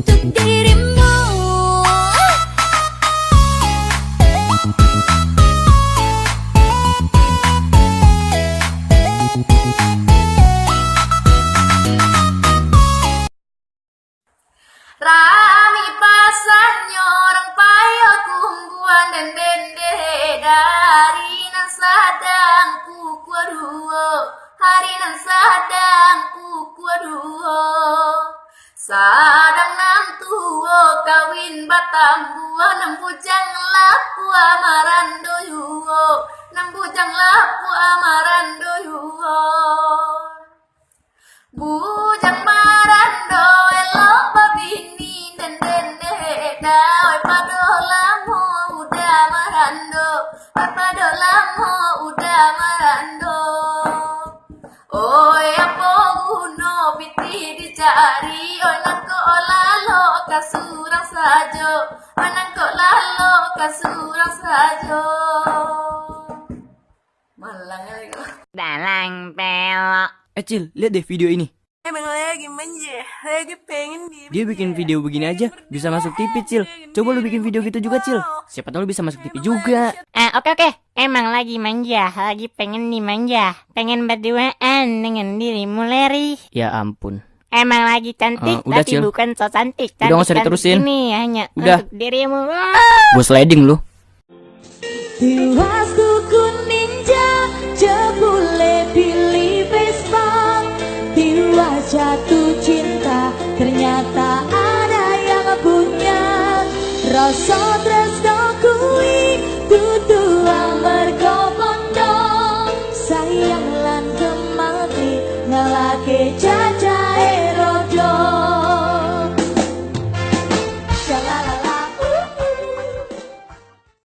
untuk dirimu. Rami pasarnya orang payo kumpuan dan dende dari nan sadang kuku duo, hari nan sadang kuku duo. Sadang nam tuo kawin batang buo, nam bujang lapu amarando yuo, nam bujang lapu amarando yuo. Bujang marando elok babini dan dende dawai padolamo udah marando, padolamo udah marando. Oi apa guno piti dicari, oi nangko lalo kasurang sajo, oi nangko lalo kasurang sajo. Malang lagi. Dalang pelok. Cil, lihat deh video ini. Emang lagi manja, lagi pengen Dia bikin video begini aja bisa masuk TV, Cil. Coba lu bikin video gitu juga, Cil. Siapa tahu lu bisa masuk TV juga. Oke. Emang lagi manja, lagi pengen dimanja. Pengen berduaan dengan dirimu Leri. Ya ampun. Emang lagi cantik, Udah, tapi Cil. bukan so cantik. Udah, nggak usah diterusin. Ini hanya Udah. untuk dirimu. Bos sliding lu. Tiwas kuku ninja jebule pilih Vespa, tiwas jatuh